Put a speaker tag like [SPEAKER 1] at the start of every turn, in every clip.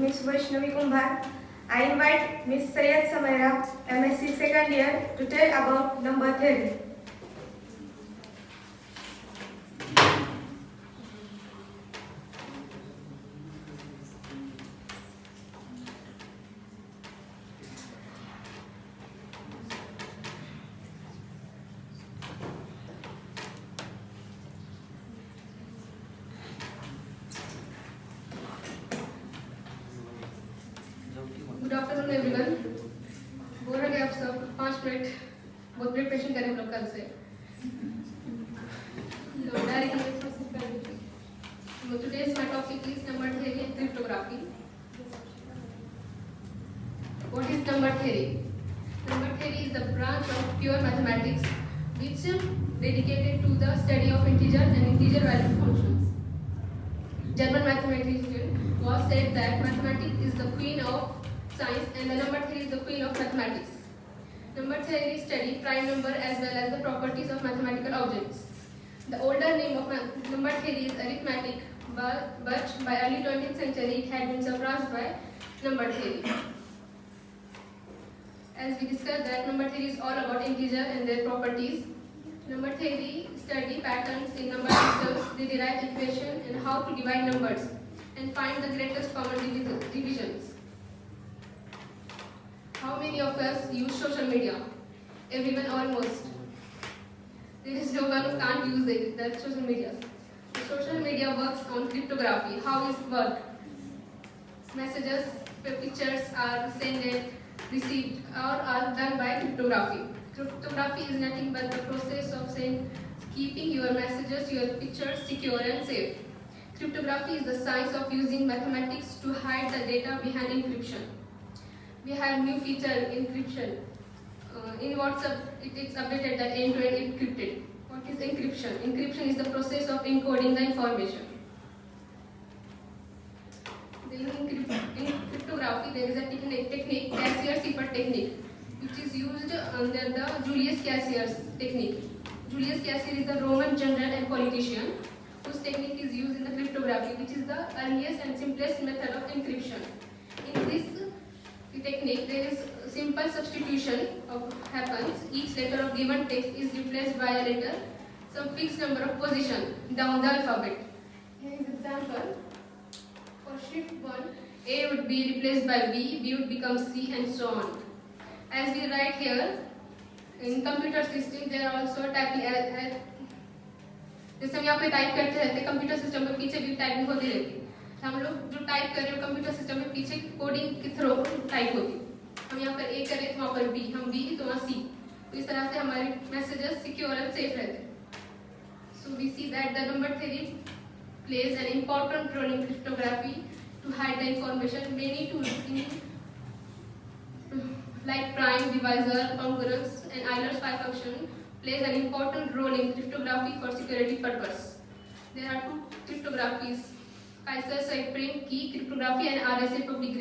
[SPEAKER 1] Miss Vaishnavi Kumbhar. I invite Miss Sayed Samaira, MSc second year, to tell about number theory.
[SPEAKER 2] Good afternoon everyone. बोल रहे आप सब 5 minute बहुत preparation करें हम लोग कल से। So today's my topic is number theory and cryptography. What is number theory? Number theory is the branch of pure mathematics which dedicated to the study of integer and integer value functions. German mathematician was said that mathematics is the queen of science and the number theory is the queen of mathematics. Number theory study prime number as well as the properties of mathematical objects. The older name of number theory is arithmetic, but by early 20th century it had been surpassed by number theory. As we discussed that number theory is all about integer and their properties. Number theory study patterns in number systems, they derive equation and how to divide numbers and find the greatest common divisions. How many of us use social media? Everyone almost. There is no one who can't use it, that's social media. Social media works on cryptography. How it works? Messages, pictures are sent, received, or are done by cryptography. Cryptography is nothing but the process of keeping your messages, your pictures secure and safe. Cryptography is the science of using mathematics to hide the data behind encryption. We have new feature encryption. In WhatsApp, it is updated that end-to-end encrypted. What is encryption? Encryption is the process of encoding the information. In cryptography, there is a technique, Cassier-Cipher technique, which is used under the Julius Caesar's technique. Julius Caesar is the Roman general and politician whose technique is used in the cryptography, which is the earliest and simplest method of encryption. In this technique, there is simple substitution happens. Each letter of given text is replaced by a letter, some fixed number of position down the alphabet. Here is example. For shift 1, A would be replaced by B, B would become C, and so on. As we write here, in computer system there are also typing. जैसे हम यहाँ पे type करते रहते हैं, computer system के पीछे भी टाइपिंग होती रहती है। हम लोग जो टाइप कर रहे हो कंप्यूटर सिस्टम में पीछे कोडिंग के थ्रू टाइप होती है। हम यहाँ पर ए करें तो वहाँ पर बी, हम बी तो वहाँ सी। तो इस तरह से हमारे मैसेजेस सिक्योर एंड सेफ रहते हैं। So we see that the number theory plays an important role in cryptography to hide the information. Many tools like prime, divisor, congruence, and Euler's phi function plays an important role in cryptography for security purpose. There are two cryptographies: Kaiser-Cypher key cryptography and RSA public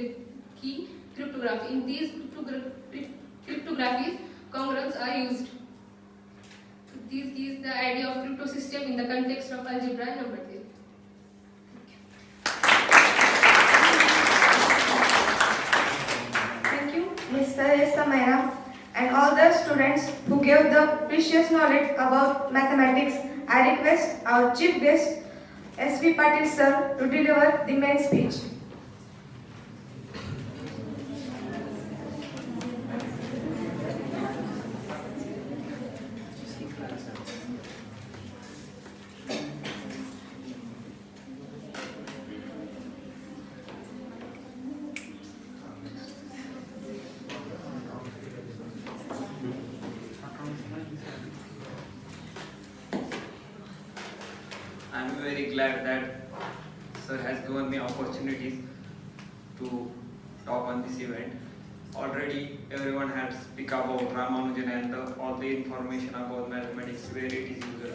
[SPEAKER 2] key cryptography. In these cryptographies, congruence are used. This is the idea of crypto system in the context of algebra and number theory.
[SPEAKER 1] Thank you, Miss Sayed Samaira, and all the students who gave the precious knowledge about mathematics. I request our chief guest, S.V. Patil sir, to deliver the main speech.
[SPEAKER 3] I am very glad that sir has given me opportunities to talk on this event. Already everyone has speak about Ramanujan and all the information about mathematics where it is used.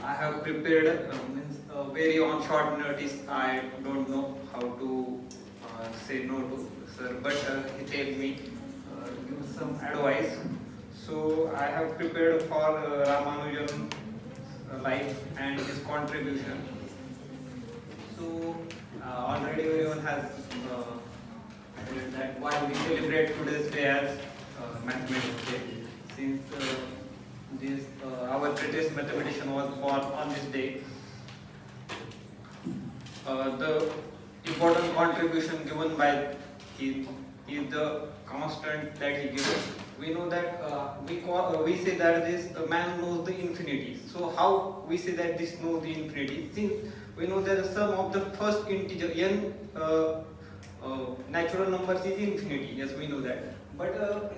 [SPEAKER 3] I have prepared very on short notice. I don't know how to say no to sir, but he told me give some advice. So I have prepared for Ramanujan life and his contribution. So already everyone has said that why we celebrate today's day as Mathematics Day, since our greatest mathematician was born on this day. The important contribution given by him is the constant that he gives. We know that we say that this man knows the infinity. So how we say that this knows the infinity? Since we know that the sum of the first integer n natural numbers is infinity. Yes, we know that. But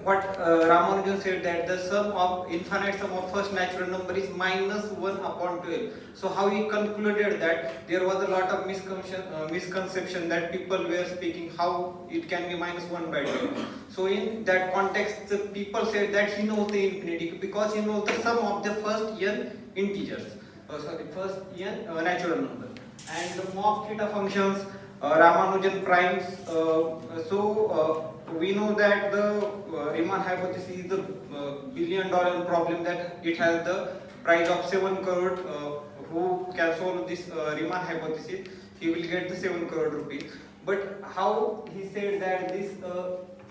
[SPEAKER 3] what Ramanujan said that the sum of infinite sum of first natural number is minus 1 upon 12. So how he concluded that there was a lot of misconception that people were speaking how it can be minus 1 by 12. So in that context, the people said that he knows the infinity because he knows the sum of the first n integers. First n natural number. And the mock theta functions, Ramanujan primes. We know that the Riemann hypothesis is the billion-dollar problem, that it has the price of 7 crore. Who can solve this Riemann hypothesis, he will get the 7 crore rupees. But how he said that these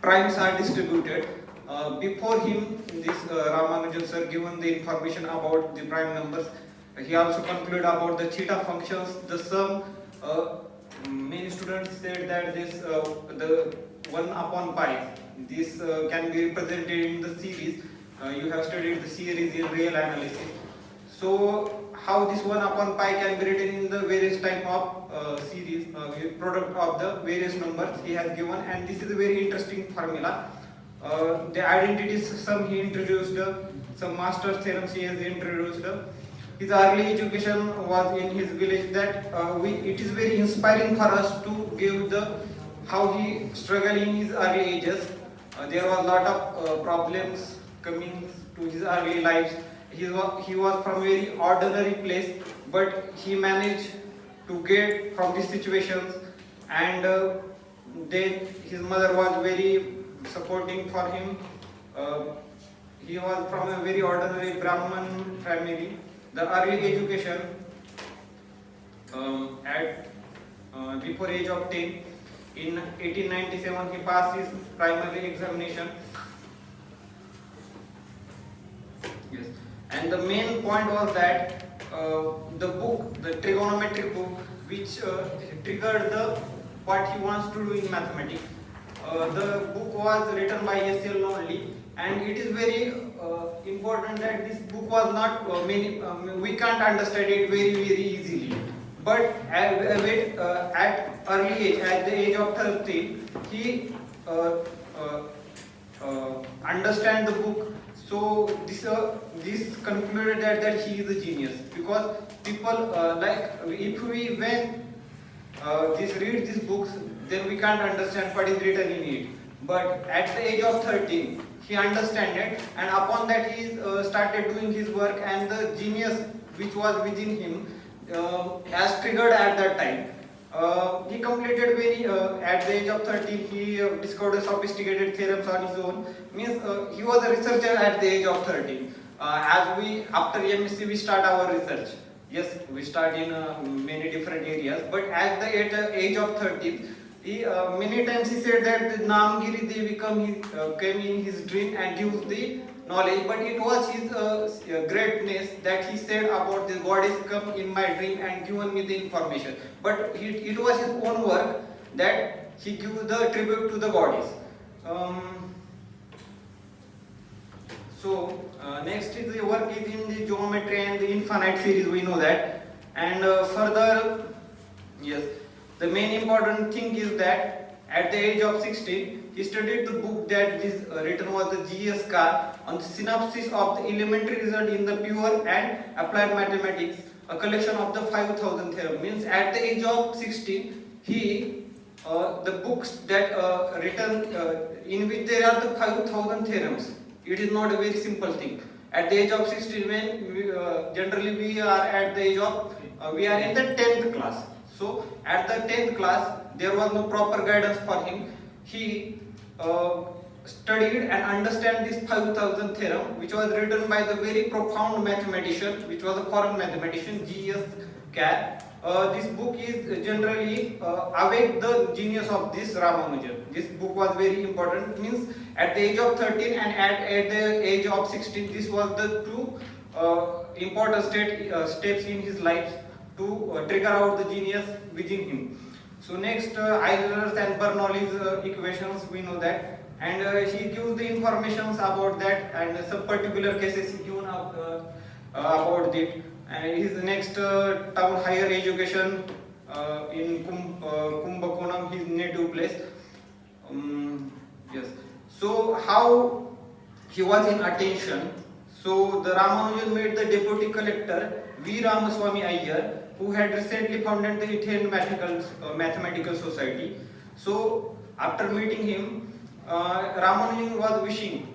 [SPEAKER 3] primes are distributed? Before him, this Ramanujan sir given the information about the prime numbers. He also concluded about the theta functions, the sum. Many students said that this the 1 upon pi, this can be represented in the series. You have studied the series in real analysis. So how this 1 upon pi can be written in the various type of series, product of the various numbers he has given, and this is a very interesting formula. The identities sum he introduced, some master theorems he has introduced. His early education was in his village. That it is very inspiring for us to give the how he struggled in his early ages. There was a lot of problems coming to his early lives. He was from a very ordinary place, but he managed to get from these situations, and then his mother was very supporting for him. He was from a very ordinary Brahman family. The early education at before age of 10, in 1897 he passed his primary examination. Yes, and the main point was that the book, the trigonometric book, which triggered the what he wants to do in mathematics. The book was written by S.L. only, and it is very important that this book was not we can't understand it very easily. But at early age, at the age of 13, he understand the book. So this concluded that he is a genius, because people like if we when read these books, then we can't understand what is written in it. But at the age of 13, he understood it, and upon that he started doing his work, and the genius which was within him has triggered at that time. He completed very at the age of 13. He discovered sophisticated theorems on his own. Means he was a researcher at the age of 13. As we after MSc we start our research. Yes, we start in many different areas. But at the age of 13. He, many times he said that the Namgiri Devi came in his dream and gives the knowledge, but it was his greatness that he said about the goddess come in my dream and given me the information. But it was his own work that he gives the tribute to the goddess. Next is the work is in the geometry and the infinite series, we know that. And further, yes. The main important thing is that at the age of 16, he studied the book that is written was the G.S. Carr on the synopsis of the elementary result in the pure and applied mathematics, a collection of the 5,000 theorems. Means at the age of 16, he the books that written in which there are the 5,000 theorems. It is not a very simple thing. At the age of 16, when generally we are at the age of we are in the 10th class. So at the 10th class, there was no proper guidance for him. He studied and understood this 5,000 theorem, which was written by the very profound mathematician, which was a foreign mathematician, G.S. Carr.
[SPEAKER 4] this book is generally awake the genius of this Ramanujan. This book was very important. Means at the age of 13 and at the age of 16, this was the two important steps in his life to trigger out the genius within him. So next, Euler's and Bernoulli's equations, we know that, and he gives the informations about that, and some particular cases he given about it. And his next town higher education in Kumbakonam, his native place. Yes. So how he was in attention. So the Ramanujan made the deputy collector V. Ramaswamy Iyer, who had recently founded the Indian Mathematical Society. So after meeting him, Ramanujan was wishing,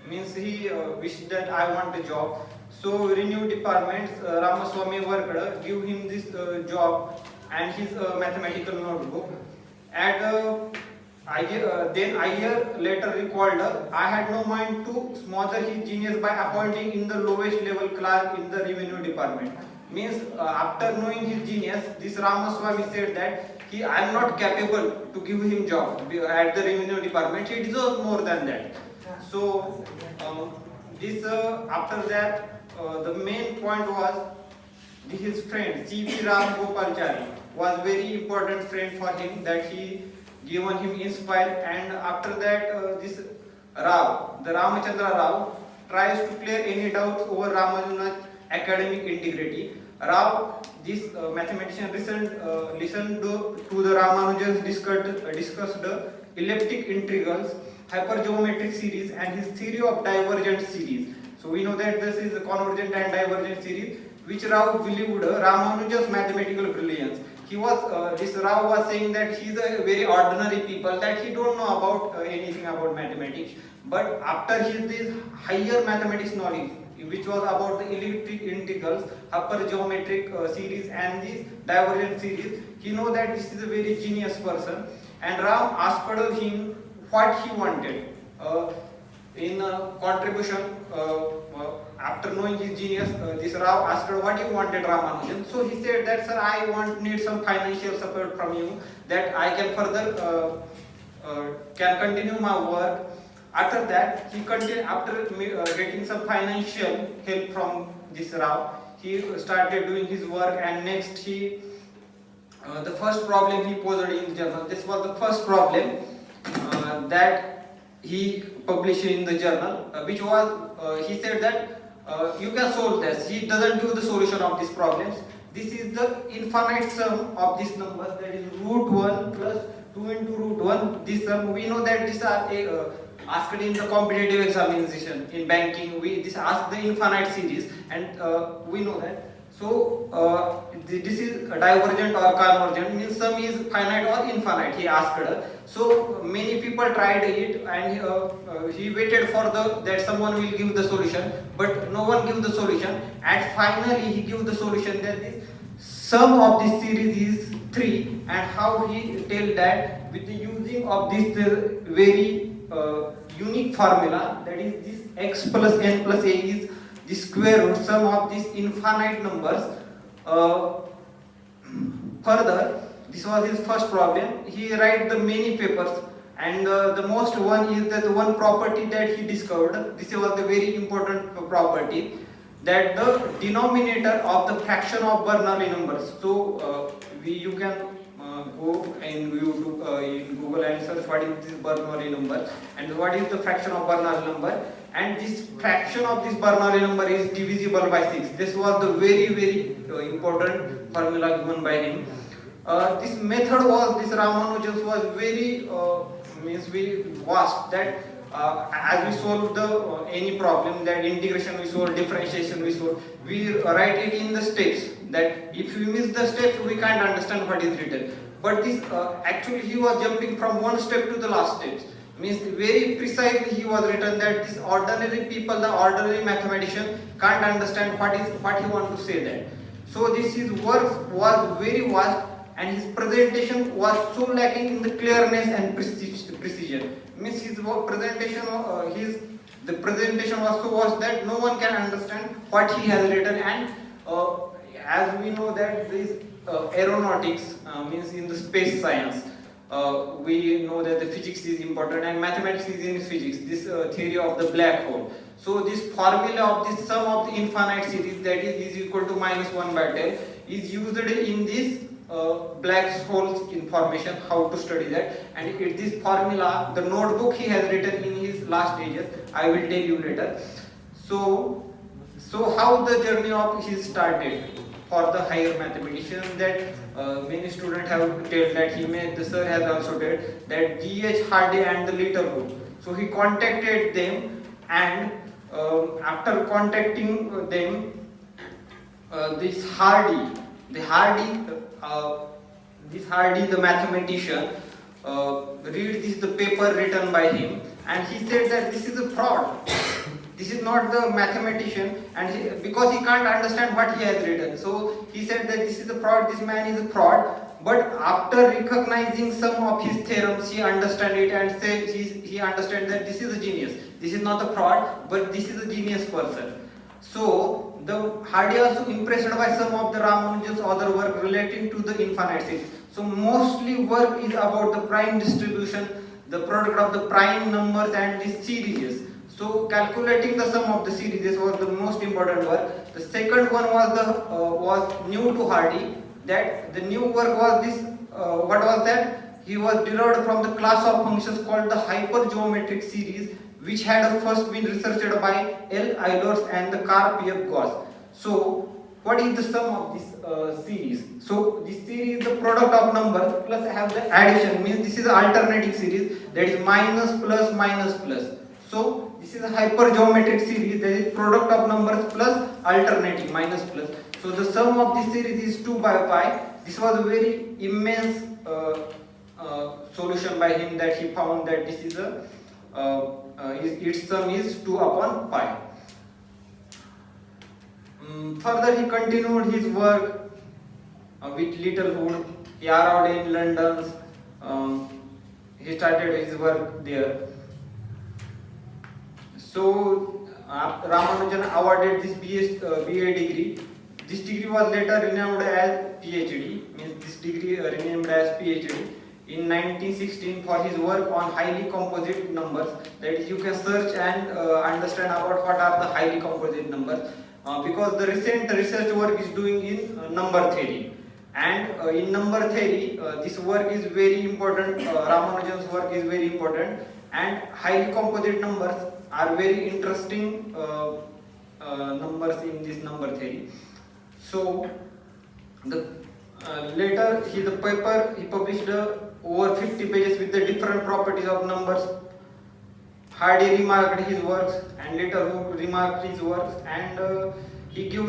[SPEAKER 4] means he wished that I want a job. So renew departments, Ramaswamy worked, give him this job and his mathematical notebook. And then Iyer later recalled, I had no mind to smother his genius by appointing in the lowest level clerk in the revenue department. Means after knowing his genius, this Ramaswamy said that I am not capable to give him job at the revenue department. He deserves more than that. So this after that, the main point was his friend C.V. Ram Gopalchari was very important friend for him, that he given him inspired. And after that, this Rao, the Ramachandra Rao, tries to clear any doubts over Ramanujan's academic integrity. Rao, this mathematician, listened to the Ramanujan's discussed elliptic integrals, hypergeometric series, and his theory of divergent series. So we know that this is a convergent and divergent series, which Rao believed Ramanujan's mathematical brilliance. He was this Rao was saying that he is a very ordinary people, that he don't know about anything about mathematics. But after his this higher mathematics knowledge, which was about the elliptic integrals, hypergeometric series, and this divergent series, he know that this is a very genius person. And Ram asked him what he wanted in contribution. After knowing his genius, this Rao asked what you wanted, Ramanujan. So he said that, sir, I need some financial support from you, that I can further can continue my work. After that, he continued, after getting some financial help from this Rao, he started doing his work. And next he the first problem he posed in the journal, this was the first problem that he published in the journal, which was he said that you can solve this. He doesn't give the solution of these problems. This is the infinite sum of these numbers, that is root 1 plus 2 into root 1. This sum, we know that these are asked in the competitive examination in banking. This ask the infinite series, and we know that. So this is divergent or convergent, means sum is finite or infinite, he asked. So many people tried it, and he waited for that someone will give the solution, but no one give the solution. And finally he give the solution that this sum of this series is 3. And how he tell that, with the using of this very unique formula, that is this x plus n plus a is the square root sum of these infinite numbers. Further, this was his first problem. He write the many papers, and the most one is that one property that he discovered. This was the very important property, that the denominator of the fraction of Bernoulli numbers. So you can go in YouTube, in Google, and search what is this Bernoulli number and what is the fraction of Bernoulli number. And this fraction of this Bernoulli number is divisible by 6. This was the very important formula given by him. This method was, this Ramanujan was very vast, that as we solve the any problem, that integration we solve, differentiation we solve, we write it in the steps, that if we miss the steps we can't understand what is written. But this actually he was jumping from one step to the last steps, means very precisely he was written, that this ordinary people, the ordinary mathematician can't understand what he want to say that. So this his work was very vast, and his presentation was so lacking in the clearness and precision. Means his presentation, the presentation was so vast that no one can understand what he has written. And as we know that this aeronautics, means in the space science. We know that the physics is important and mathematics is in physics, this theory of the black hole. So this formula of this sum of the infinite series, that is equal to minus 1 by 10, is used in this black holes information, how to study that. And it, this formula, the notebook he has written in his last stages, I will tell you later. So how the journey of his started for the higher mathematicians, that many students have told that he made, the sir has also told that G.H. Hardy and the Littlewood. So he contacted them, and after contacting them, this Hardy, the mathematician, read the paper written by him, and he said that this is a fraud. This is not the mathematician, and because he can't understand what he has written, so he said that this is a fraud. This man is a fraud. But after recognizing some of his theorems, he understand it and said he understands that this is a genius. This is not a fraud, but this is a genius person. So the Hardy also impressed by some of the Ramanujan's other work relating to the infinite series. So mostly work is about the prime distribution, the product of the prime numbers and the series. So calculating the sum of the series was the most important work. The second one was new to Hardy. That the new work was this. What was that? He was derived from the class of functions called the hypergeometric series, which had first been researched by L. Eulers and the Carl P. F. Gauss. So what is the sum of this series? So this series is the product of numbers plus have the addition, means this is an alternating series, that is minus plus minus plus. So this is a hypergeometric series, that is product of numbers plus alternating minus plus. So the sum of this series is 2 by pi. This was a very immense solution by him, that he found that this is its sum is 2 upon pi. Further he continued his work with Littlewood. He arrived in London. He started his work there. So Ramanujan awarded this BA degree. This degree was later renamed as PhD, means this degree renamed as PhD in 1916 for his work on highly composite numbers. That is, you can search and understand about what are the highly composite numbers, because the recent research work is doing in number theory. And in number theory, this work is very important. Ramanujan's work is very important, and highly composite numbers are very interesting numbers in this number theory. So the later the paper he published over 50 pages with the different properties of numbers. Hardy remarked his works, and later remarked his works, and he gave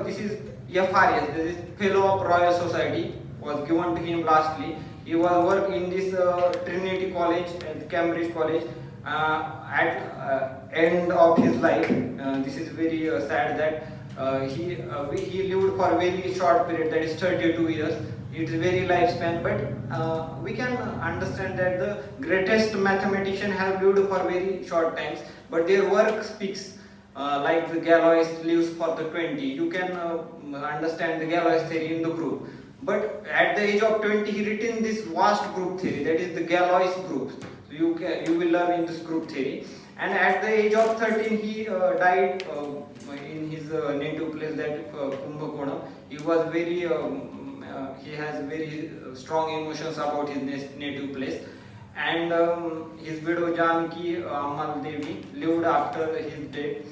[SPEAKER 4] this is FRS, this is Fellow of Royal Society, was given to him lastly. He was worked in this Trinity College and Cambridge College at end of his life. This is very sad that he lived for a very short period, that is 32 years. It's very lifespan, but we can understand that the greatest mathematician have lived for very short times, but their work speaks. Like the Galois lives for the 20. You can understand the Galois theory in the group. But at the age of 20, he written this vast group theory, that is the Galois groups. So you will learn in this group theory. And at the age of 13, he died in his native place, that Kumbhakonam. He was very, he has very strong emotions about his native place. And his widow Janaki Ammal Devi lived after his death.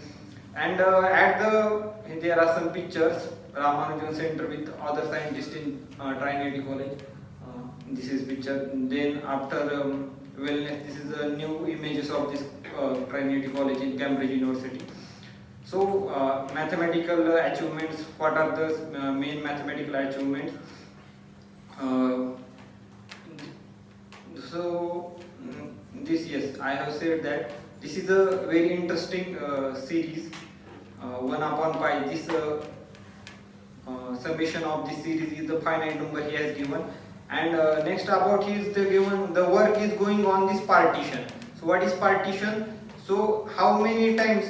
[SPEAKER 4] And there are some pictures. Ramanujan Center with other scientists in Trinity College. This is picture. Then after wellness, this is the new images of this Trinity College in Cambridge University. So mathematical achievements. What are the main mathematical achievements? This, yes, I have said that this is a very interesting series. 1 upon pi. This summation of this series is the finite number he has given. And next about the work is going on this partition. So what is partition? So how many times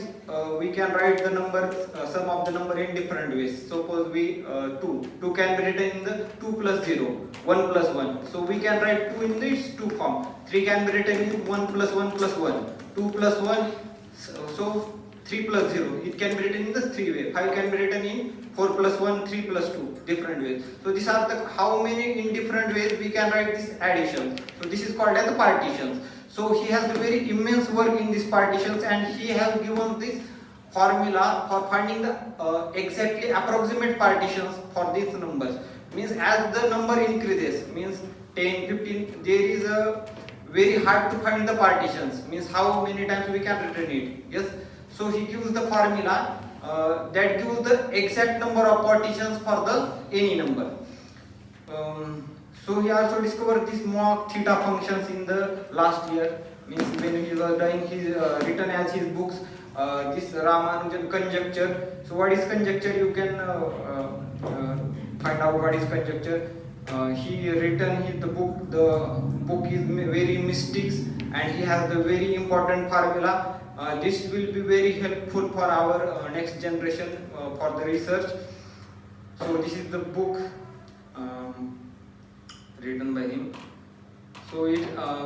[SPEAKER 4] we can write the number sum of the number in different ways. Suppose we 2 can be written in the 2 plus 0, 1 plus 1. So we can write 2 in this 2 form. 3 can be written in 1 plus 1 plus 1, 2 plus 1. So 3 plus 0, it can be written in the 3 way. 5 can be written in 4 plus 1, 3 plus 2, different ways. So these are the how many in different ways we can write this addition. So this is called as the partitions. So he has the very immense work in these partitions, and he has given this formula for finding the exactly approximate partitions for these numbers. Means as the number increases, means 10, 15, there is a very hard to find the partitions. Means how many times we can return it. Yes. So he gives the formula that gives the exact number of partitions for the any number. So he also discovered these mock theta functions in the last year. Means when he was doing his written as his books this Ramanujan conjecture. So what is conjecture? You can find out what is conjecture. He written the book. The book is very mystics, and he has the very important formula. This will be very helpful for our next generation for the research. So this is the book written by him. So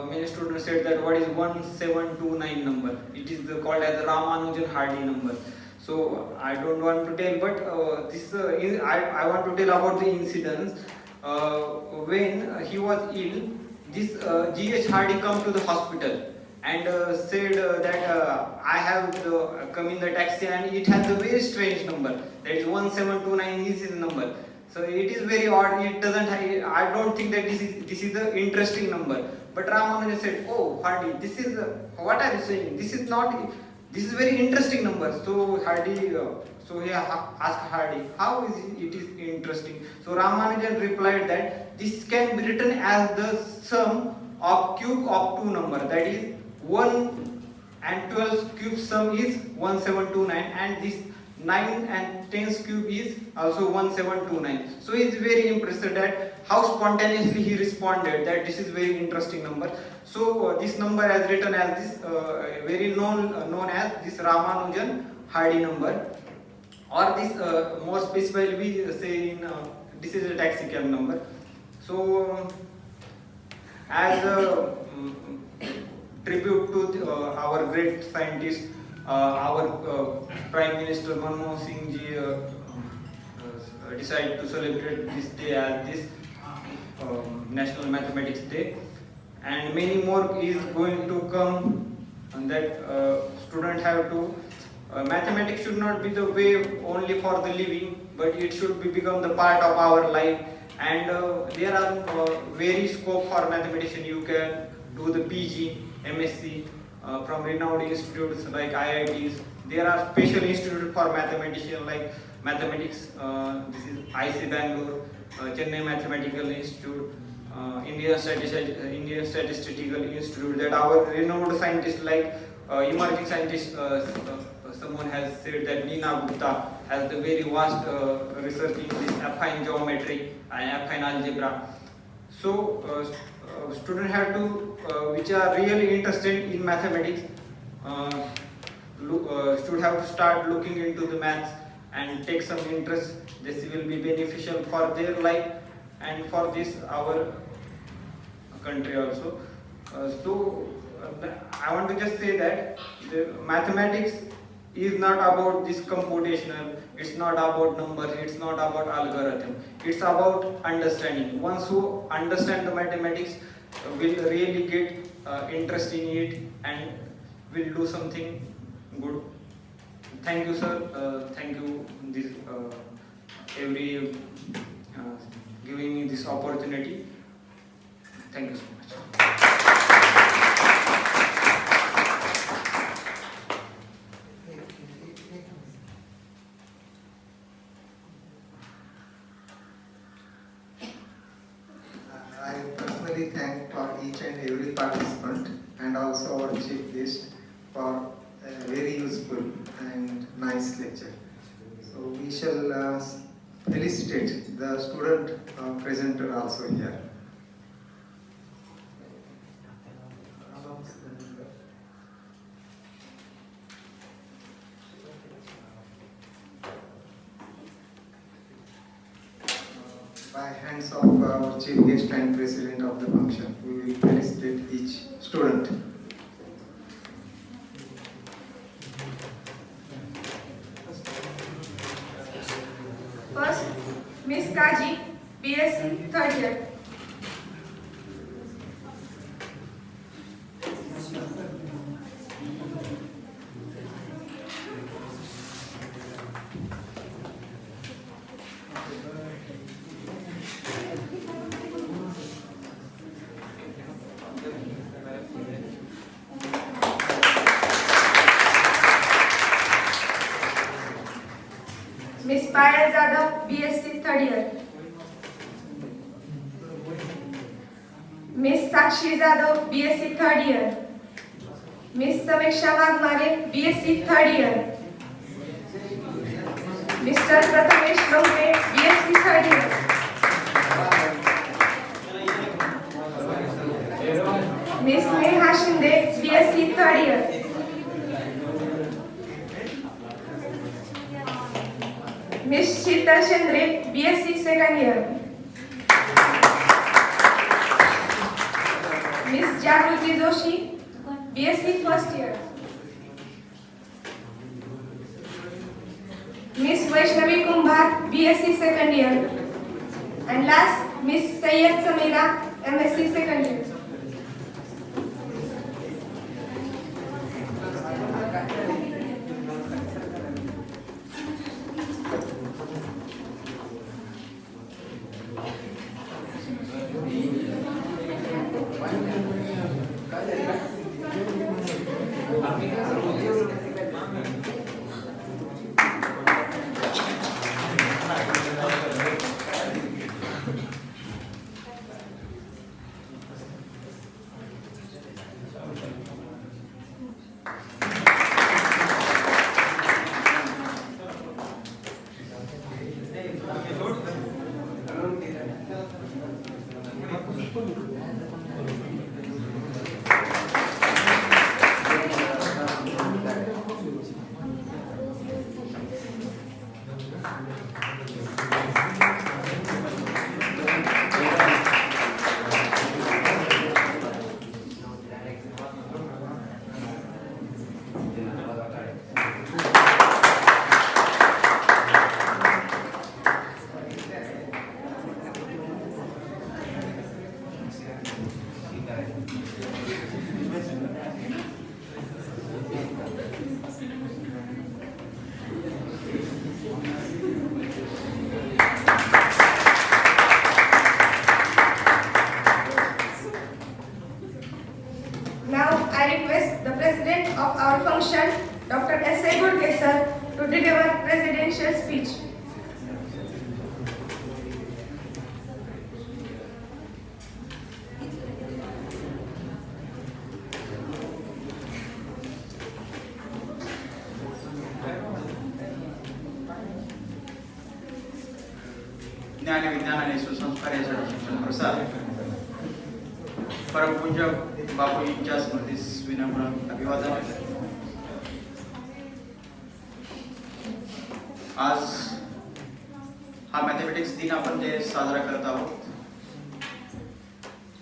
[SPEAKER 4] many students said that what is 1729 number? It is called as the Ramanujan-Hardy number. So I don't want to tell, but I want to tell about the incidents. When he was ill, this G.H. Hardy come to the hospital and said that I have come in the taxi and it has a very strange number. That is 1729 is his number. So it is very odd. It doesn't. I don't think that this is the interesting number. But Ramanujan said, "Oh, Hardy, this is what are you saying? This is not. This is very interesting number." So Hardy, so he asked Hardy, "How is it is interesting?" So Ramanujan replied that this can be written as the sum of cube of two number. That is 1 and 12's cube sum is 1729, and this 9 and 10's cube is also 1729. So he is very impressed that how spontaneously he responded that this is very interesting number. So this number is written as this very known as this Ramanujan Hardy number, or this more specifically we say in this is a taxi cab number. So as a tribute to our great scientist, our Prime Minister Manmohan Singh ji decided to celebrate this day as this National Mathematics Day, and many more is going to come, and that students have to mathematics should not be the way only for the living, but it should become the part of our life. And there are very scope for mathematician. You can do the PG, MSc from renowned institutes like IITs. There are special institutes for mathematicians like mathematics. This is IC Bangalore, Chennai Mathematical Institute, Indian Statistical Institute. That our renowned scientists like emerging scientists. Someone has said that Nina Gupta has the very vast research in this affine geometry and affine algebra. So students have to which are really interested in mathematics should have to start looking into the maths and take some interest. This will be beneficial for their life and for this our country also. I want to just say that the mathematics is not about this computational, it's not about numbers, it's not about algorithm, it's about understanding. Once who understand the mathematics will really get interest in it and will do something good. Thank you, sir. Thank you this every giving me this opportunity. Thank you so much.
[SPEAKER 5] I personally thank for each and every participant and also our chief guest for a very useful and nice lecture. So we shall felicitate the student presenter also here. by hands of our chief guest and president of the function. We will felicitate each student.
[SPEAKER 1] First, Miss Kaji, BSc third year. Miss Payal Jadhav, BSc third year. Miss Sakshi Jadhav, BSc third year. Miss Samiksha Wagmare, BSc third year. Mr. Prathamesh Lombe, BSc third year. Miss Neha Shinde, BSc third year. Miss Sheetal Shendre, BSc second year. Miss Jagruti Joshi, BSc first year. Miss Vaishnavi Kumbhar, BSc second year. And last, Miss Sayyed Samira, MSc second year. Now I request the president of our function, Dr. S.A. Gurke sir, to deliver presidential speech.
[SPEAKER 6] ज्ञान विज्ञान आणि सुसंस्कार यासाठी शिक्षण प्रसार परमपूज्य बापूजींच्या स्मृतीस विनम्र अभिवादन. आज हा मॅथमॅटिक्स दिन आपण जे साजरा करत आहोत,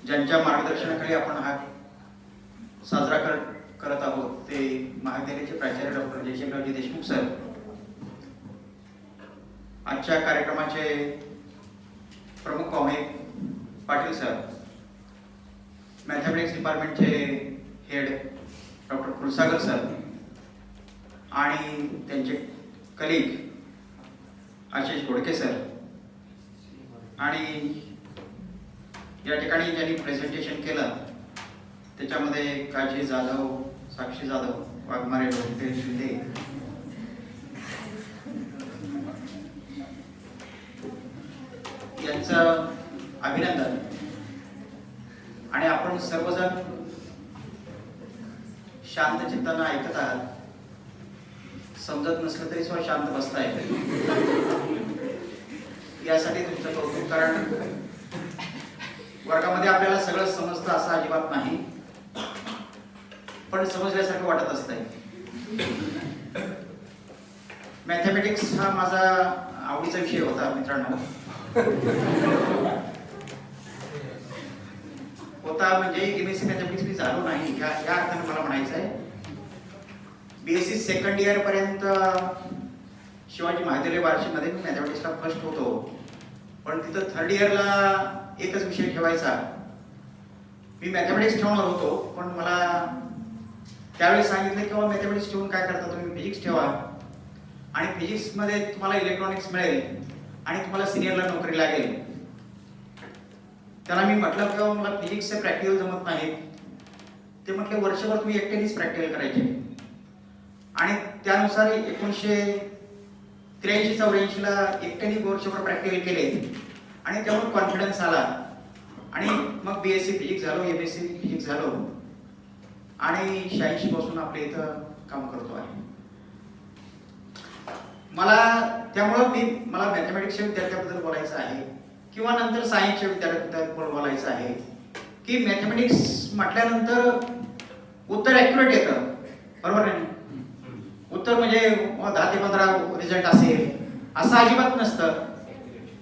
[SPEAKER 6] ज्यांच्या मार्गदर्शनाखाली आपण हा साजरा करत आहोत ते महाविद्यालयाचे प्राचार्य डॉक्टर जयशंकरजी देशमुख सर. आजच्या कार्यक्रमाचे प्रमुख पाहुणे पाटील सर, मॅथमॅटिक्स डिपार्टमेंटचे हेड डॉक्टर फुलसागर सर आणि त्यांचे कलिग आशिष घोडके सर, आणि या ठिकाणी ज्यांनी प्रेझेंटेशन केलं त्याच्यामध्ये काजी जाधव, साक्षी जाधव, वाघमारे, डोंगरे, शिंदे यांचं अभिनंदन. आणि आपण सर्वजण शांत चित्तानं ऐकत आहात. समजत नसलं तरी सुद्धा शांत बसताय यासाठी तुमचं कौतुक. कारण वर्गामध्ये आपल्याला सगळं समजतं असं अजिबात नाही, पण समजल्यासारखं वाटत असतंय. मॅथमॅटिक्स हा माझा आवडीचा विषय होता मित्रांनो. होता म्हणजे एमएससी मॅथमॅटिक्स मी झालो नाही या अर्थाने मला म्हणायचं आहे. बीएससी सेकंड इयर पर्यंत शिवाजी महाविद्यालय बार्शीमध्ये मी मॅथमॅटिक्सला फर्स्ट होतो, पण तिथं थर्ड इयरला एकच विषय ठेवायचा. मी मॅथमॅटिक्स ठेवणार होतो, पण मला त्यावेळेस सांगितलं की बाबा मॅथमॅटिक्स ठेवून काय करता तुम्ही, फिजिक्स ठेवा आणि फिजिक्समध्ये तुम्हाला इलेक्ट्रॉनिक्स मिळेल आणि तुम्हाला सिनियरला नोकरी लागेल. त्याला मी म्हटलं की बाबा मला फिजिक्सचे प्रॅक्टिकल जमत नाही. ते म्हटले वर्षभर तुम्ही एकट्यानेच प्रॅक्टिकल करायचे आणि त्यानुसार 1983-84ला एकट्याने वर्षभर प्रॅक्टिकल केले आणि त्यामुळे कॉन्फिडन्स आला आणि मग बीएससी फिजिक्स झालो, एमएससी फिजिक्स झालो आणि 86 पासून आपल्या इथं काम करतो आहे. मला मॅथमॅटिक्सच्या विद्यार्थ्याबद्दल बोलायचं आहे किंवा नंतर सायन्सच्या विद्यार्थ्याबद्दल बोलायचं आहे की मॅथमॅटिक्स म्हटल्यानंतर उत्तर ॲक्युरेट येतं, बरोबर नाही? उत्तर म्हणजे 10 ते 15 रिझल्ट असेल असं अजिबात नसतं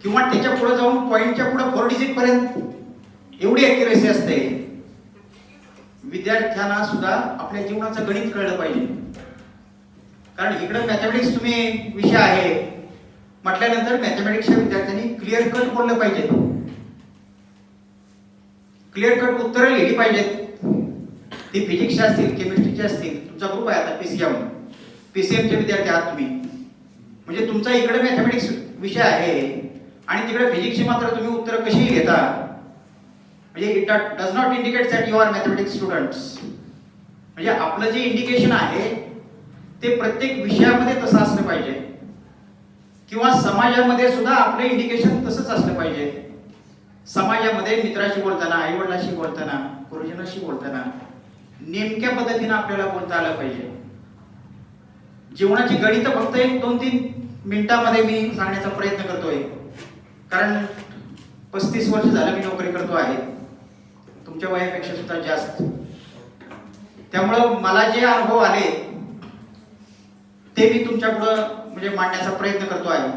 [SPEAKER 6] किंवा त्याच्या पुढे जाऊन पॉईंटच्या पुढे 4 डिजिट पर्यंत एवढी ॲक्युरेसी असते. विद्यार्थ्यांना सुद्धा आपल्या जीवनाचं गणित कळलं पाहिजे, कारण इकडे मॅथमॅटिक्स तुम्ही विषय आहे म्हटल्यानंतर मॅथमॅटिक्सच्या विद्यार्थ्यांनी क्लिअर कट बोललं पाहिजे, क्लिअर कट उत्तरं लिहिली पाहिजेत. ती फिजिक्सची असतील, केमिस्ट्रीची असतील. तुमचा ग्रुप आहे आता पीसीएमचे विद्यार्थी आहात तुम्ही, म्हणजे तुमचा इकडे मॅथमॅटिक्स विषय आहे आणि तिकडे फिजिक्सची मात्र तुम्ही उत्तरं कशी घेता, म्हणजे it does not indicate that you are mathematics students. म्हणजे आपलं जे इंडिकेशन आहे ते प्रत्येक विषयामध्ये तसं असलं पाहिजे किंवा समाजामध्ये सुद्धा आपलं इंडिकेशन तसंच असलं पाहिजे. समाजामध्ये मित्राशी बोलताना, आईवडिलांशी बोलताना, गुरुजनाशी बोलताना नेमक्या पद्धतीने आपल्याला बोलता आलं पाहिजे. जीवनाची गणित फक्त 1-2-3 मिनिटांमध्ये मी सांगण्याचा प्रयत्न करतोय, कारण 35 वर्ष झालं मी नोकरी करतो आहे, तुमच्या वयापेक्षा सुद्धा जास्त. त्यामुळं मला जे अनुभव आले ते मी तुमच्या पुढं म्हणजे मांडण्याचा प्रयत्न करतो आहे.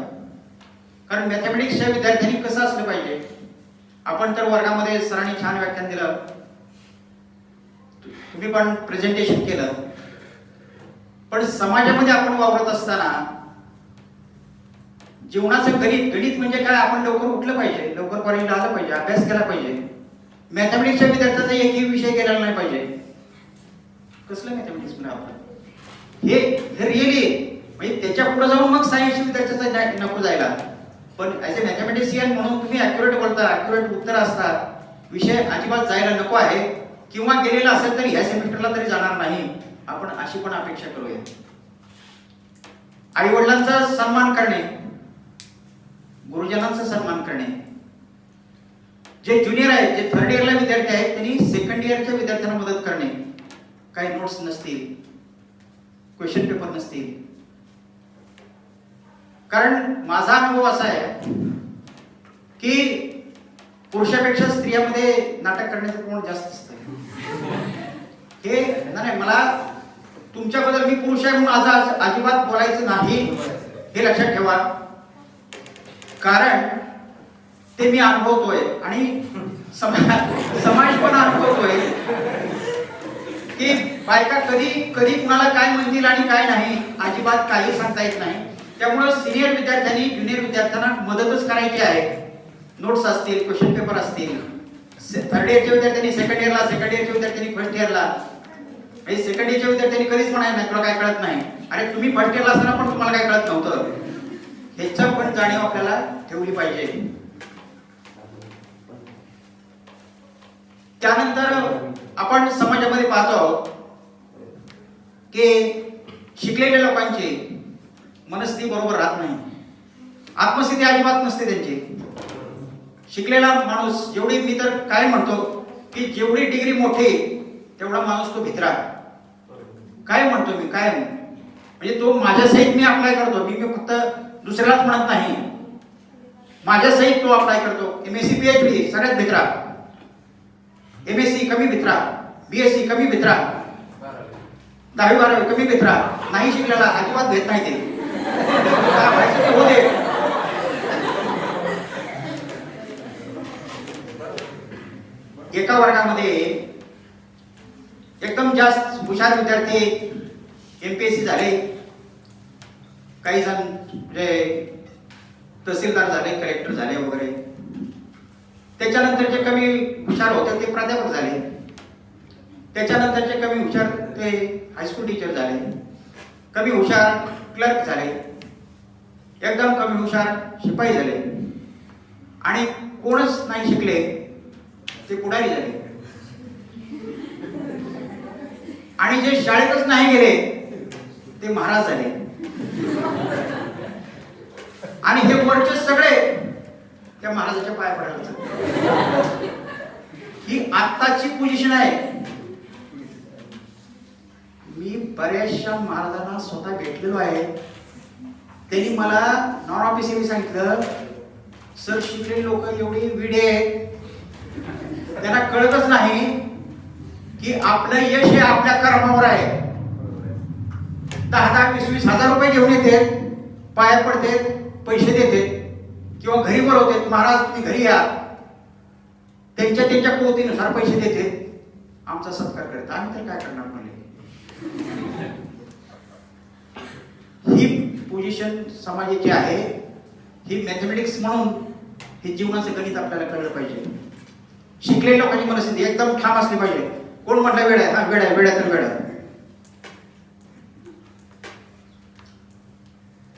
[SPEAKER 6] कारण मॅथमॅटिक्सच्या विद्यार्थ्यांनी कसं असलं पाहिजे, आपण तर वर्गामध्ये सरांनी छान व्याख्यान दिलं, तुम्ही पण प्रेझेंटेशन केलं, पण समाजामध्ये आपण वावरत असताना जीवनाचं गणित म्हणजे काय, आपण लवकर उठलं पाहिजे, लवकर कॉलेजला आलं पाहिजे, अभ्यास केला पाहिजे. मॅथमॅटिक्सच्या विद्यार्थ्याचा एकही विषय गेलेला नाही पाहिजे. कसलं मॅथमॅटिक्स म्हणजे आपलं हे रिअली, म्हणजे त्याच्या पुढे जाऊन मग सायन्सच्या विद्यार्थ्याचा नको जायला, पण ॲज अ मॅथमॅटिशियन म्हणून तुम्ही ॲक्युरेट बोलता, ॲक्युरेट उत्तर असतात, विषय अजिबात जायला नको आहे किंवा गेलेला असेल तरी ह्या सेमिस्टरला तरी जाणार नाही, आपण अशी पण अपेक्षा करूया. आई वडिलांचा सन्मान करणे, गुरुजनांचा सन्मान करणे. जे ज्युनियर आहेत, जे थर्ड इयरला विद्यार्थी आहेत, त्यांनी सेकंड इयरच्या विद्यार्थ्यांना मदत करणे. काही नोट्स नसतील, क्वेश्चन पेपर नसतील. कारण माझा अनुभव असा आहे की पुरुषापेक्षा स्त्रियामध्ये नाटक करण्याचं प्रमाण जास्त असतं. हे नाही, मला तुमच्याबद्दल मी पुरुष आहे म्हणून आज अजिबात बोलायचं नाही, हे लक्षात ठेवा. कारण ते मी अनुभवतोय आणि समाज पण अनुभवतोय की बायका कधी कुणाला काय म्हणतील आणि काय नाही अजिबात काही सांगता येत नाही. त्यामुळे सिनियर विद्यार्थ्यांनी ज्युनियर विद्यार्थ्यांना मदतच करायची आहे. नोट्स असतील, क्वेश्चन पेपर असतील. थर्ड इयरच्या विद्यार्थ्यांनी सेकंड इयरला, सेकंड इयरच्या विद्यार्थ्यांनी फर्स्ट इयरला. म्हणजे सेकंड इयरच्या विद्यार्थ्यांनी कधीच म्हणायला नाही तुला काय कळत नाही, अरे तुम्ही फर्स्ट इयरला असताना पण तुम्हाला काय कळत नव्हतं. ह्याचं पण जाणीव आपल्याला ठेवली पाहिजे. त्यानंतर आपण समाजामध्ये पाहतो आहोत की शिकलेल्या लोकांची मनस्थिती बरोबर राहत नाही, आत्मस्थिती अजिबात नसते त्यांची. शिकलेला माणूस जेवढी, मी तर काय म्हणतो की जेवढी डिग्री मोठी तेवढा माणूस तो भित्रा. काय म्हणतो मी, काय म्हणजे तो माझ्या सहित मी अप्लाय करतो, मी फक्त दुसऱ्यालाच म्हणत नाही, माझ्या सहित तो अप्लाय करतो. एमएससी पीएचडी सगळ्यात भित्रा, एमएससी कमी भित्रा, बीएससी कमी भित्रा, 10वी-12वी कमी भित्रा, नाही शिकलेला अजिबात घेत नाही ते. एका वर्गामध्ये एकदम जास्त हुशार विद्यार्थी MPSC झाले, काही जण म्हणजे तहसीलदार झाले, कलेक्टर झाले वगैरे. त्याच्यानंतर जे कमी हुशार होते ते प्राध्यापक झाले, त्याच्यानंतरचे कमी हुशार ते हायस्कूल टीचर झाले, कमी हुशार क्लर्क झाले, एकदम कमी हुशार शिपाई झाले, आणि कोणच नाही शिकले ते पुढारी झाले, आणि जे शाळेतच नाही गेले ते महाराज झाले. आणि हे वरचे सगळे त्या महाराजाच्या पाया पडायला. ही आत्ताची पोझिशन आहे. मी बऱ्याचशा महाराजांना स्वतः भेटलेलो आहे. त्यांनी मला नॉन ऑफिशियली सांगितलं, सर शिकलेले लोक एवढी विडे आहेत, त्यांना कळतच नाही की आपलं यश हे आपल्या कर्मावर आहे. 10,000, 20,000, 20,000 रुपये घेऊन येते, पाया पडते, पैसे देते किंवा घरी बोलवते, महाराज तुम्ही घरी या, त्यांच्या कुवतीनुसार पैसे देते, आमचा सत्कार करते. आम्ही तर काय करणार म्हणले. ही पोझिशन समाजाची आहे. ही मॅथमॅटिक्स म्हणून हे जीवनाचं गणित आपल्याला कळलं पाहिजे. शिकलेल्या लोकांची मनस्थिती एकदम ठाम असली पाहिजे. कोण म्हटलं वेळ आहे, हा वेळ आहे, वेळ आहे तर वेळ आहे.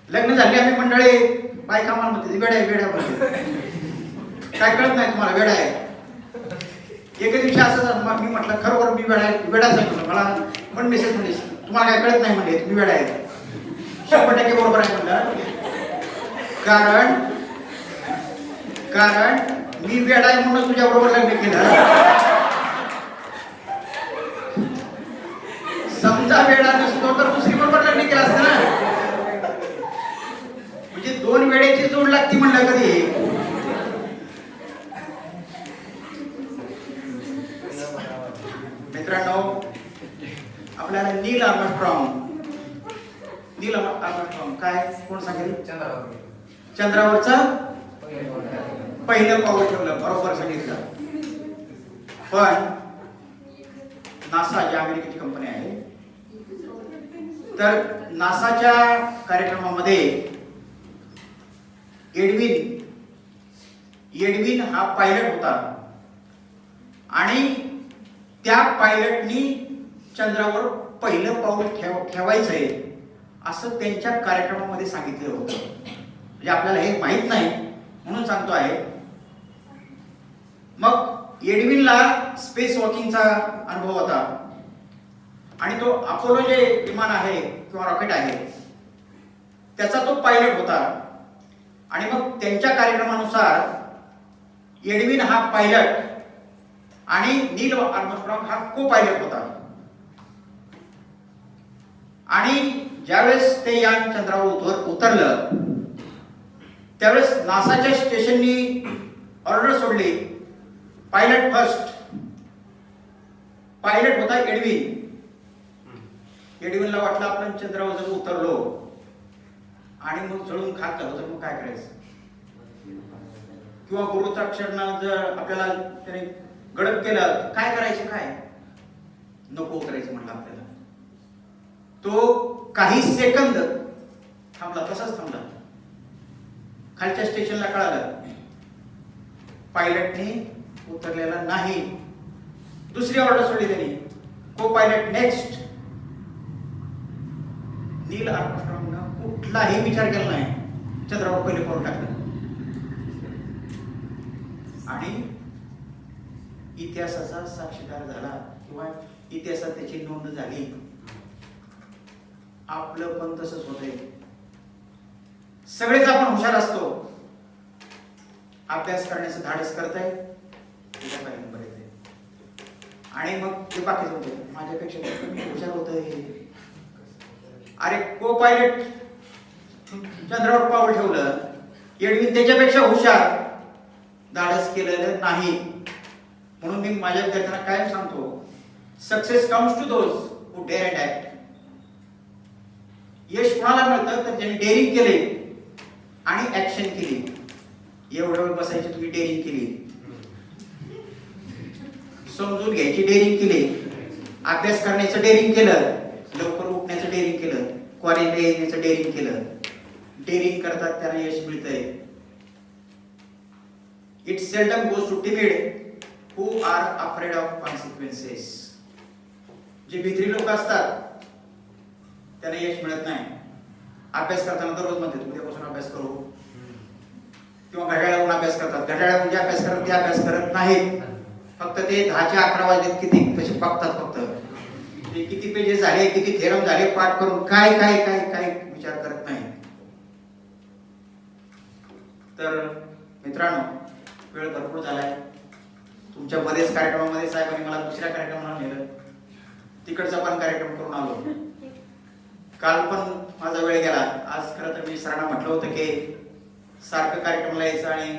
[SPEAKER 6] लग्न झाले आम्ही मंडळी, बायका मला म्हणते वेळ आहे, वेळ आहे म्हणते. काय कळत नाही तुम्हाला, वेळ आहे. एके दिवशी असं मी म्हटलं खरोखर मी वेळ आहे, वेळाच आहे मला पण मेसेज म्हणजे तुम्हाला काय कळत नाही म्हणजे तुम्ही वेळ आहे. 100% बरोबर आहे म्हणलं. कारण मी वेळ आहे म्हणून तुझ्या बरोबर लग्न केलं. समजा वेळा नसतो तर दुसरी बरोबर लग्न केलं असतं ना. म्हणजे 2 वेळेची जोड लागती म्हणलं कधी. मित्रांनो, आपल्याला नील आर्मस्ट्रॉंग काय कोण सांगेल? चंद्रावरचं पहिलं पाऊल ठेवलं, बरोबर सांगितलं. पण नासा जी अमेरिकेची कंपनी आहे, तर नासाच्या कार्यक्रमामध्ये एडविन हा पायलट होता आणि त्या पायलटनी चंद्रावर पहिलं पाऊल ठेवायचंय असं त्यांच्या कार्यक्रमामध्ये सांगितलं होतं. म्हणजे आपल्याला हे माहित नाही म्हणून सांगतो आहे. मग एडविनला स्पेस वॉकिंगचा अनुभव होता आणि तो अपोलो जे विमान आहे किंवा रॉकेट आहे त्याचा तो पायलट होता. आणि मग त्यांच्या कार्यक्रमानुसार एडविन हा पायलट आणि नील आर्मस्ट्रॉंग हा को पायलट होता. आणि ज्यावेळेस ते यान चंद्रावर उतरलं त्यावेळेस नासाच्या स्टेशननी ऑर्डर सोडली, पायलट फर्स्ट. पायलट होता एडविन. एडविनला वाटलं आपण चंद्रावर जर उतरलो आणि मग जळून खाक झालो तर मग काय करायचं, किंवा गुरुत्वाकर्षणानं जर आपल्याला त्याने गडप केलं काय करायचं, काय नको उतरायचं म्हणलं आपल्याला. तो काही सेकंद थांबला, तसाच थांबला. खालच्या स्टेशनला कळालं पायलटने उतरलेला नाही. दुसरी ऑर्डर सोडली त्यांनी, को पायलट नेक्स्ट. नील आर्मस्ट्रॉंगनं कुठलाही विचार केला नाही, चंद्रावर पहिले पाऊल टाकलं आणि इतिहासाचा साक्षीदार झाला किंवा इतिहासात त्याची नोंद झाली. आपलं पण तसंच होतंय. सगळेच आपण हुशार असतो, अभ्यास करण्याचं धाडस करताय नंबर येते आणि मग ते बाकीच होते माझ्यापेक्षा कमी हुशार होतंय. अरे को पायलट चंद्रावर पाऊल ठेवलं, एडविन त्याच्यापेक्षा हुशार, धाडस केलेलं नाही. म्हणून मी माझ्या विद्यार्थ्यांना काय सांगतो, success comes to those who dare and act. यश कोणाला मिळतं तर ज्यांनी डेअरिंग केले आणि ऍक्शन केली. एवढं वेळ बसायची तुम्ही डेअरिंग केली समजून घ्यायची डेअरिंग केली, अभ्यास करण्याचं डेअरिंग केलं, लवकर उठण्याचं डेअरिंग केलं, कॉलेजला येण्याचं डेअरिंग केलं, डेअरिंग करतात त्यांना यश मिळतंय. It seldom goes to timid who are afraid of consequences. जे भित्री लोक असतात त्यांना यश मिळत नाही. अभ्यास करताना दररोज म्हणतात उद्यापासून अभ्यास करू, किंवा घड्याळावरून अभ्यास करतात, घड्याळावरून जे अभ्यास करतात ते अभ्यास करत नाहीत. फक्त ते 10-11 वाजलेत किती तसे बघतात. फक्त ते किती पेजेस झाले, किती थेरम झाले पाठ करून काय काय काय काय विचार करत नाही. तर मित्रांनो, वेळ भरपूर झालाय. तुमच्या बरेच कार्यक्रमामध्ये साहेबांनी मला दुसऱ्या कार्यक्रमाला नेलं, तिकडचा पण कार्यक्रम करून आलो. काल पण माझा वेळ गेला. आज खरं तर मी सरांना म्हटलं होतं की सारखं कार्यक्रमाला यायचं आणि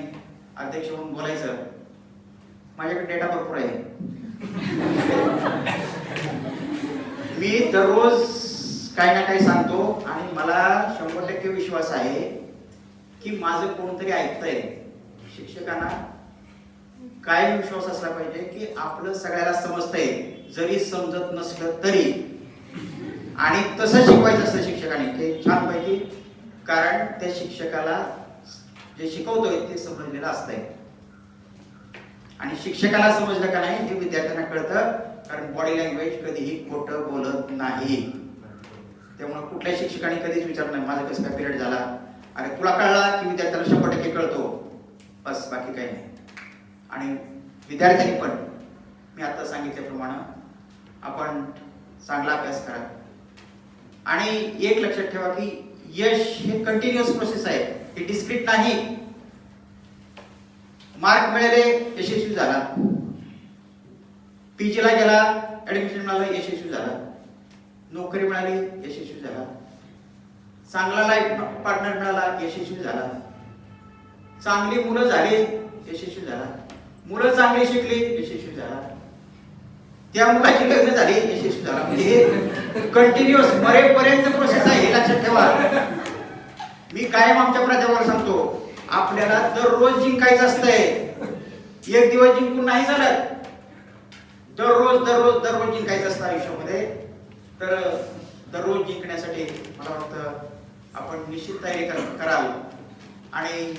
[SPEAKER 6] अध्यक्ष म्हणून बोलायचं. माझ्याकडे डेटा भरपूर आहे. मी दररोज काही ना काही सांगतो आणि मला 100% विश्वास आहे की माझं कोणतरी ऐकतंय. शिक्षकांना काय विश्वास असला पाहिजे की आपलं सगळ्याला समजतंय, जरी समजत नसलं तरी. आणि तसं शिकवायचं असतं शिक्षकाने, ते छान पाहिजे. कारण त्या शिक्षकाला जे शिकवतोय ते समजलेलं असतंय. आणि शिक्षकाला समजलं का नाही हे विद्यार्थ्यांना कळतं, कारण बॉडी लँग्वेज कधीही खोटं बोलत नाही. त्यामुळे कुठल्या शिक्षकाने कधीच विचारलं नाही माझा कसं काय पिरियड झाला, अरे तुला कळला की विद्यार्थ्याला 100% कळतो, बस बाकी काही नाही. आणि विद्यार्थ्यांनी पण मी आता सांगितल्याप्रमाणे आपण चांगला अभ्यास करा. आणि एक लक्षात ठेवा की यश हे कंटिन्युअस प्रोसेस आहे, हे डिस्क्रीट नाही. मार्क मिळाले यशस्वी झाला, पीजीला गेला ऍडमिशन मिळालं यशस्वी झाला, नोकरी मिळाली यशस्वी झाला, चांगला लाईफ पार्टनर मिळाला यशस्वी झाला, चांगली मुलं झाली यशस्वी झाला, मुलं चांगली शिकली यशस्वी झाला, त्या मुलाची लग्न झाली यशस्वी झाला. म्हणजे हे कंटिन्युअस मरेपर्यंत प्रोसेस आहे, हे लक्षात ठेवा. मी कायम आमच्या प्राध्यापकाला सांगतो आपल्याला दररोज जिंकायचं असतंय. एक दिवस जिंकून नाही झालं, दररोज दररोज दररोज जिंकायचं असतं आयुष्यामध्ये. तर दररोज जिंकण्यासाठी मला वाटतं आपण निश्चित तयारी कराल आणि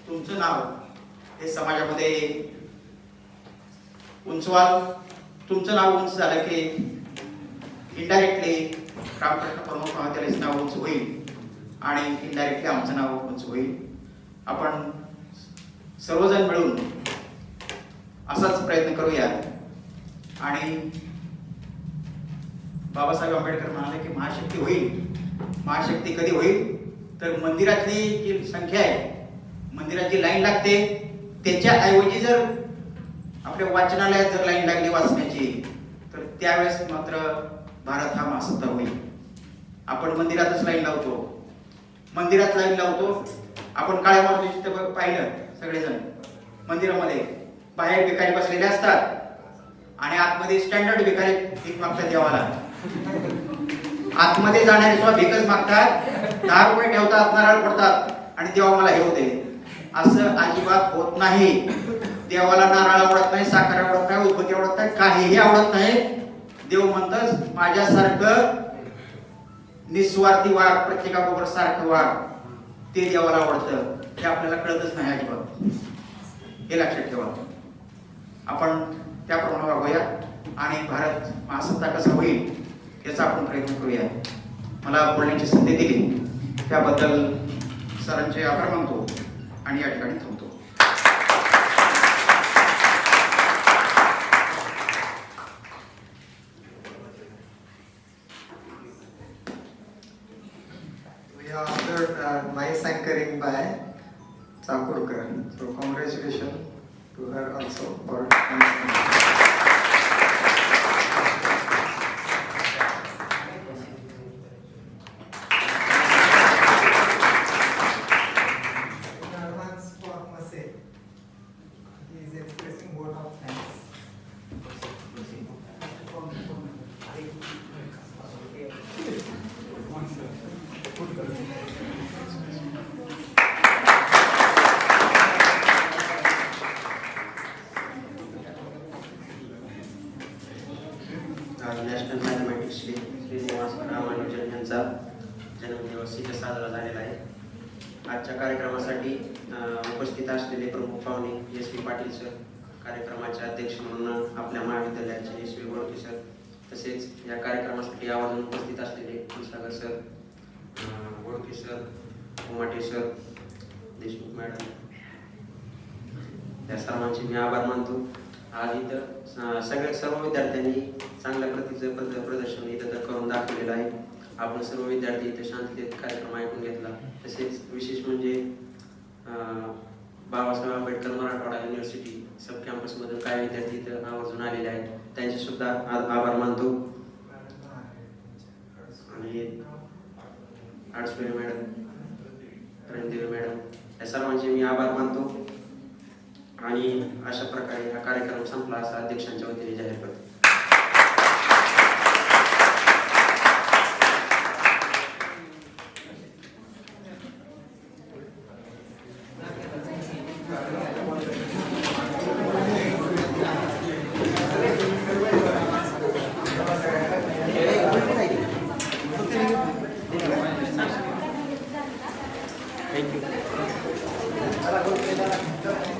[SPEAKER 6] तुमचं नाव हे समाजामध्ये उंचवाल. तुमचं नाव उंच झालं की इनडायरेक्टली रामकृष्ण परमहंस महाविद्यालयाचं नाव उंच होईल आणि इनडायरेक्टली आमचं नाव उंच होईल. आपण सर्वजण मिळून असाच प्रयत्न करूया. आणि बाबासाहेब आंबेडकर म्हणाले की महाशक्ती होईल. महाशक्ती कधी होईल तर मंदिरातली जी संख्या आहे, मंदिरात जी लाईन लागते त्याच्या ऐवजी जर आपल्या वाचनालयात जर लाईन लागली वाचण्याची, तर त्यावेळेस मात्र भारत हा महासत्ता होईल. आपण मंदिरातच लाईन लावतो, मंदिरात लाईन लावतो. आपण काळ्या मारुतीचे पाहिलं सगळेजण मंदिरामध्ये बाहेर भिकारी बसलेले असतात आणि आतमध्ये स्टँडर्ड भिकारी भीक मागतात देवाला. आतमध्ये जाणारे सुद्धा भीकच मागतात, 10 रुपये ठेवतात, नारळ पडतात आणि देवा मला हे होते. असं अजिबात होत नाही. देवाला नारळ आवडत नाही, साखर आवडत नाही, उदबत्ती आवडत नाही, काहीही आवडत नाही. देव म्हणतात माझ्यासारखं निस्वार्थी वाढ, प्रत्येकाबरोबर सारखं वाढ, ते देवाला आवडतं. ते आपल्याला कळतच नाही अजिबात, हे लक्षात ठेवा. आपण त्याप्रमाणे वागूया आणि भारत महासत्ता कसा होईल याचा आपण प्रयत्न करूया. मला बोलण्याची संधी दिली त्याबद्दल सरांचे आभार मानतो आणि या ठिकाणी थांबतो.
[SPEAKER 5] We have observed nice anchoring by Chakurkar. So congratulations to her also for advance for Mase. He is expressing vote of thanks.
[SPEAKER 6] आज national mathematics day Srinivasa Ramanujan यांचा जन्मदिवस इथे साजरा झालेला आहे. आजच्या कार्यक्रमासाठी उपस्थित असलेले प्रमुख पाहुणे एस पी पाटील सर, कार्यक्रमाचे अध्यक्ष म्हणून आपल्या महाविद्यालयाचे एस पी गोळके सर, तसेच या कार्यक्रमासाठी आवर्जून उपस्थित असलेले Phulsagar sir, Golke sir, Umate sir, Deshmukh madam, या सर्वांचे मी आभार मानतो. आज इथं सर्व विद्यार्थ्यांनी चांगल्या प्रतीचं प्रदर्शन इथं तर करून दाखवलेलं आहे. आपण सर्व विद्यार्थी इथं शांततेत कार्यक्रम ऐकून घेतला. तसेच विशेष म्हणजे बाबासाहेब आंबेडकर मराठवाडा युनिव्हर्सिटी सब कॅम्पसमधून काही विद्यार्थी इथं आवर्जून आलेले आहेत, त्यांचे सुद्धा आभार मानतो. आणि आडसुळे मॅडम, रणदेव मॅडम, या सर्वांचे मी आभार मानतो. आणि अशा प्रकारे हा कार्यक्रम संपला असा अध्यक्षांच्या वतीने जाहीर करतो. Thank you.